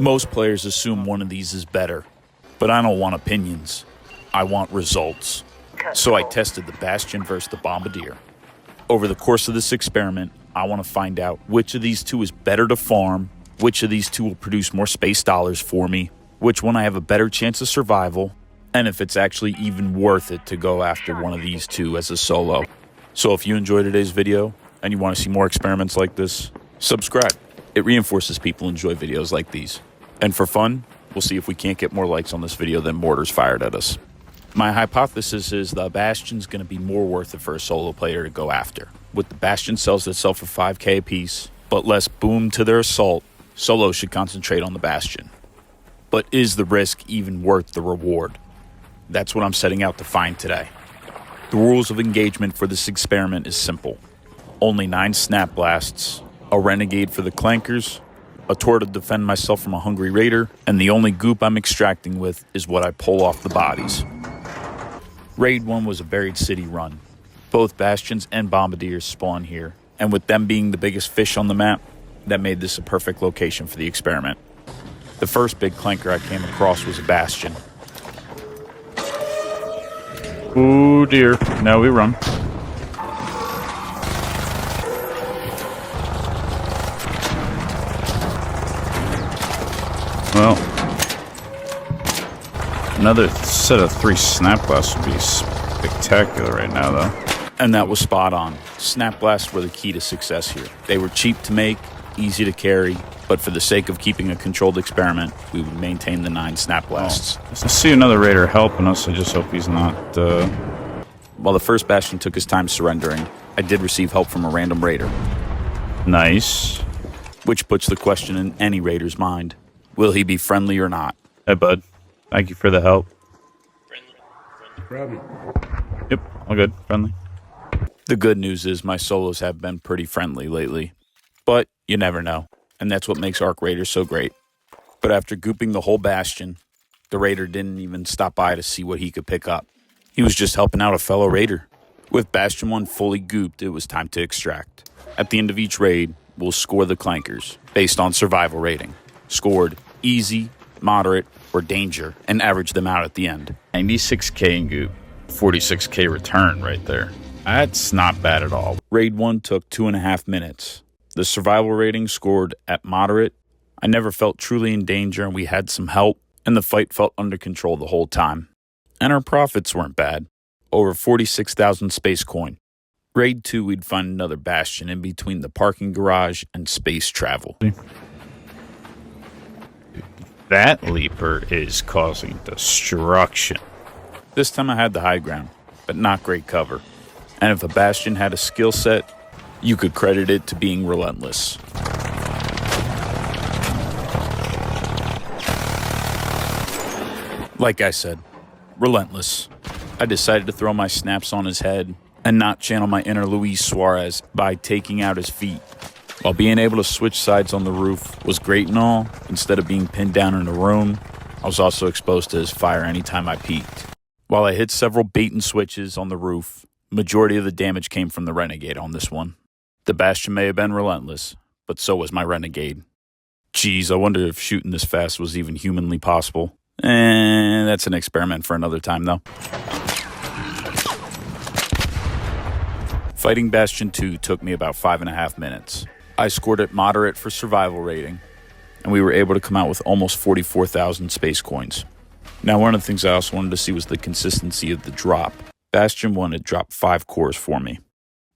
Most players assume one of these is better, but I don't want opinions. I want results. So I tested the Bastion versus the Bombardier. Over the course of this experiment, I want to find out which of these two is better to farm, which of these two will produce more space dollars for me, which one I have a better chance of survival, and if it's actually even worth it to go after one of these two as a solo. So if you enjoyed today's video and you want to see more experiments like this, subscribe. It reinforces people enjoy videos like these. And for fun, we'll see if we can't get more likes on this video than mortars fired at us. My hypothesis is the Bastion's going to be more worth it for a solo player to go after. With the Bastion sells itself for 5k a piece, but less boom to their assault, solos should concentrate on the Bastion. But is the risk even worth the reward? That's what I'm setting out to find today. The rules of engagement for this experiment is simple. Only 9 snap blasts, a renegade for the clankers, a tour to defend myself from a hungry raider, and the only goop I'm extracting with is what I pull off the bodies. Raid 1 was a buried city run. Both Bastions and Bombardiers spawn here, and with them being the biggest fish on the map, that made this a perfect location for the experiment. The first big clanker I came across was a Bastion. Oh dear, now we run. Well, another set of 3 snap blasts would be spectacular right now, though. And that was spot on. Snap blasts were the key to success here. They were cheap to make, easy to carry, but for the sake of keeping a controlled experiment, we would maintain the 9 snap blasts. I see another raider helping us. I just hope he's not... While the first Bastion took his time surrendering, I did receive help from a random raider. Nice. Which puts the question in any raider's mind. Will he be friendly or not? Hey, bud. Thank you for the help. Friendly. Yep, all good. Friendly. The good news is my solos have been pretty friendly lately. But you never know. And that's what makes Arc Raiders so great. But after gooping the whole Bastion, the raider didn't even stop by to see what he could pick up. He was just helping out a fellow raider. With Bastion 1 fully gooped, it was time to extract. At the end of each raid, we'll score the clankers based on survival rating. Scored easy, moderate, or danger, and average them out at the end. 96k in goop. 46k return right there. That's not bad at all. Raid 1 took 2.5 minutes. The survival rating scored at moderate. I never felt truly in danger, and we had some help, and the fight felt under control the whole time. And our profits weren't bad. Over 46,000 space coin. Raid 2, we'd find another Bastion in between the parking garage and space travel. That leaper is causing destruction. This time I had the high ground, but not great cover. And if a Bastion had a skill set, you could credit it to being relentless. Like I said, relentless. I decided to throw my snaps on his head and not channel my inner Luis Suarez by taking out his feet. While being able to switch sides on the roof was great and all, instead of being pinned down in a room, I was also exposed to his fire anytime I peeked. While I hit several bait and switches on the roof, majority of the damage came from the Renegade on this one. The Bastion may have been relentless, but so was my Renegade. Geez, I wonder if shooting this fast was even humanly possible. That's an experiment for another time, though. Fighting Bastion 2 took me about 5.5 minutes. I scored it moderate for survival rating, and we were able to come out with almost 44,000 space coins. Now, one of the things I also wanted to see was the consistency of the drop. Bastion 1 had dropped 5 cores for me.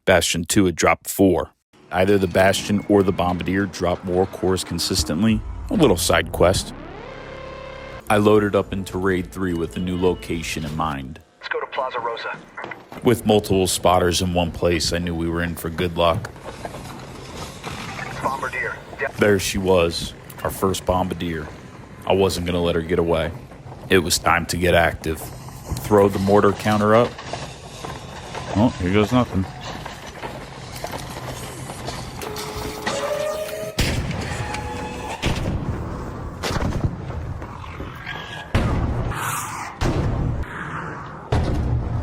Bastion 2 had dropped 4. Either the Bastion or the Bombardier dropped more cores consistently. A little side quest. I loaded up into Raid 3 with a new location in mind. Let's go to Plaza Rosa. With multiple spotters in one place, I knew we were in for good luck. Bombardier. There she was, our first Bombardier. I wasn't going to let her get away. It was time to get active. Throw the mortar counter up. Oh, here goes nothing.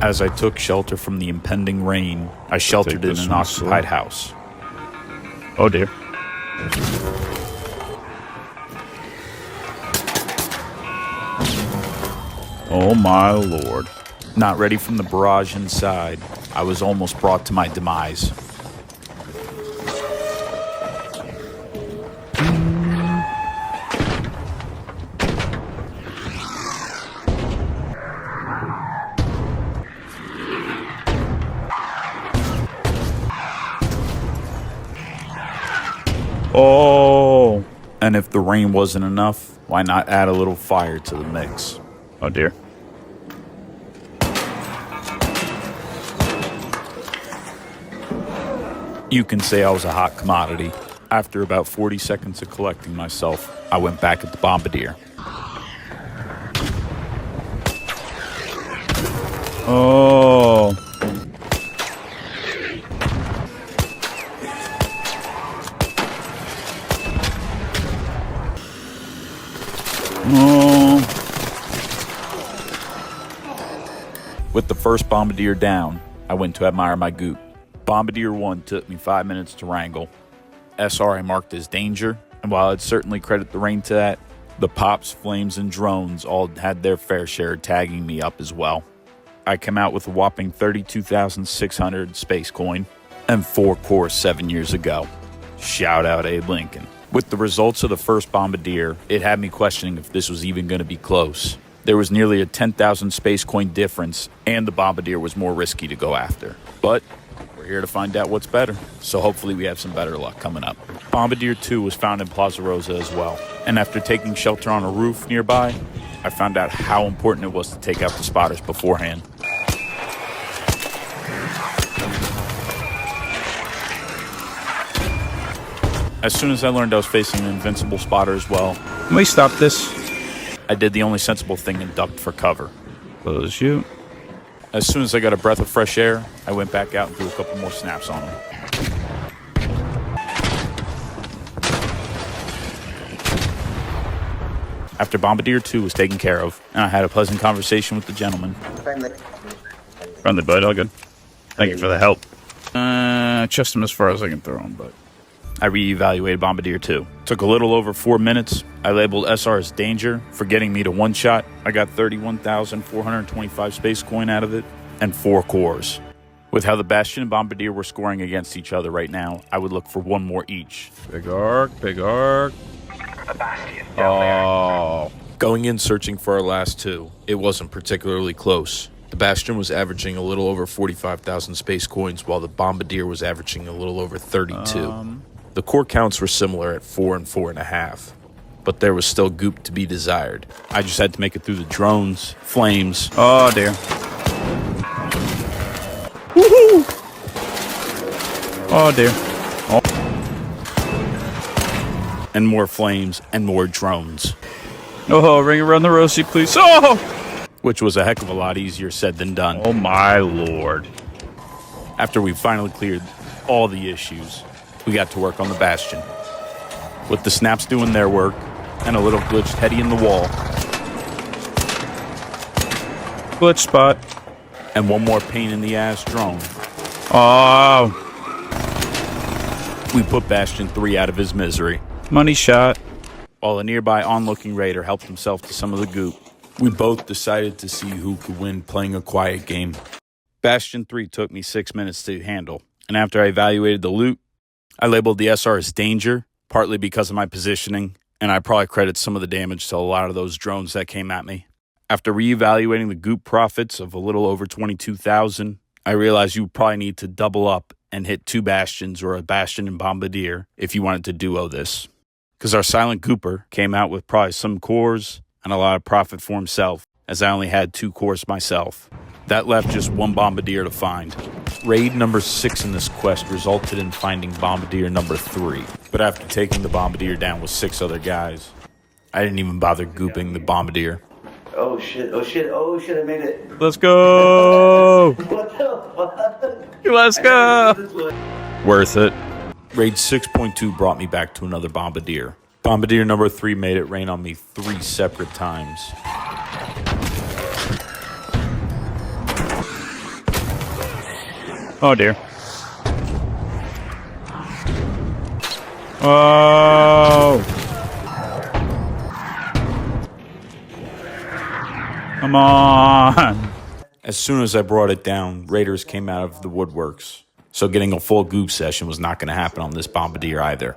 As I took shelter from the impending rain, I sheltered in an occupied house. Oh dear. Oh my lord. Not ready from the barrage inside, I was almost brought to my demise. Oh. And if the rain wasn't enough, why not add a little fire to the mix? Oh dear. You can say I was a hot commodity. After about 40 seconds of collecting myself, I went back at the Bombardier. Oh. Oh. With the first Bombardier down, I went to admire my goop. Bombardier 1 took me 5 minutes to wrangle. SR I marked as danger, and while I'd certainly credit the rain to that, the pops, flames, and drones all had their fair share tagging me up as well. I came out with a whopping 32,600 space coin and 4 cores 7 years ago. Shout out Abe Lincoln. With the results of the first Bombardier, it had me questioning if this was even going to be close. There was nearly a 10,000 space coin difference, and the Bombardier was more risky to go after. But we're here to find out what's better, so hopefully we have some better luck coming up. Bombardier 2 was found in Plaza Rosa as well, and after taking shelter on a roof nearby, I found out how important it was to take out the spotters beforehand. As soon as I learned I was facing an invincible spotter as well, Can we stop this? I did the only sensible thing and ducked for cover. Close you. As soon as I got a breath of fresh air, I went back out and threw a couple more snaps on him. After Bombardier 2 was taken care of, and I had a pleasant conversation with the gentleman, Friendly bud, all good. Thank you for the help. Just him as far as I can throw him, but I re-evaluated Bombardier 2. Took a little over 4 minutes. I labeled SR as danger for getting me to one shot. I got 31,425 space coin out of it and 4 cores. With how the Bastion and Bombardier were scoring against each other right now, I would look for one more each. big arc, big arc. A Bastion down there. Oh. Going in searching for our last 2, it wasn't particularly close. The Bastion was averaging a little over 45,000 space coins, while the Bombardier was averaging a little over 32. The core counts were similar at 4 and 4.5, but there was still goop to be desired. I just had to make it through the drones, flames, Oh dear. woohoo, Oh dear. and more flames and more drones, Oh, ring around the rosy, please. Oh! which was a heck of a lot easier said than done. Oh my lord. After we finally cleared all the issues, we got to work on the Bastion. With the snaps doing their work and a little glitched heady in the wall, Glitch spot. and one more pain in the ass drone, Oh. we put Bastion 3 out of his misery. Money shot. While a nearby onlooking raider helped himself to some of the goop, we both decided to see who could win playing a quiet game. Bastion 3 took me 6 minutes to handle, and after I evaluated the loot, I labeled the SR as danger, partly because of my positioning, and I probably credit some of the damage to a lot of those drones that came at me. After reevaluating the goop profits of a little over 22,000, I realized you probably need to double up and hit 2 Bastions or a Bastion and Bombardier if you wanted to duo this. Because our silent gooper came out with probably some cores and a lot of profit for himself, as I only had 2 cores myself. That left just 1 Bombardier to find. Raid number 6 in this quest resulted in finding Bombardier number 3. But after taking the Bombardier down with 6 other guys, I didn't even bother gooping the Bombardier. Oh shit, oh shit, oh shit, I made it. Let's go. What the fuck? Let's go. This one. Worth it. Raid 6.2 brought me back to another Bombardier. Bombardier number 3 made it rain on me 3 separate times. Oh dear. Oh. Come on. As soon as I brought it down, Raiders came out of the woodworks. So getting a full goop session was not going to happen on this Bombardier either.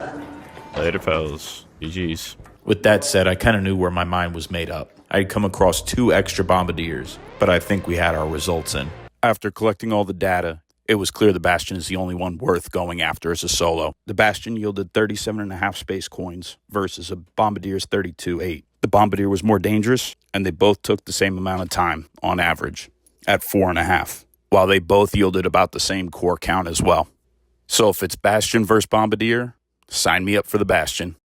Later, fellas. GG's. With that said, I kind of knew where my mind was made up. I had come across 2 extra Bombardiers, but I think we had our results in. After collecting all the data, it was clear the Bastion is the only one worth going after as a solo. The Bastion yielded 37.5 space coins versus a Bombardier's 32.8. The Bombardier was more dangerous, and they both took the same amount of time, on average, at 4.5, while they both yielded about the same core count as well. So if it's Bastion versus Bombardier, sign me up for the Bastion.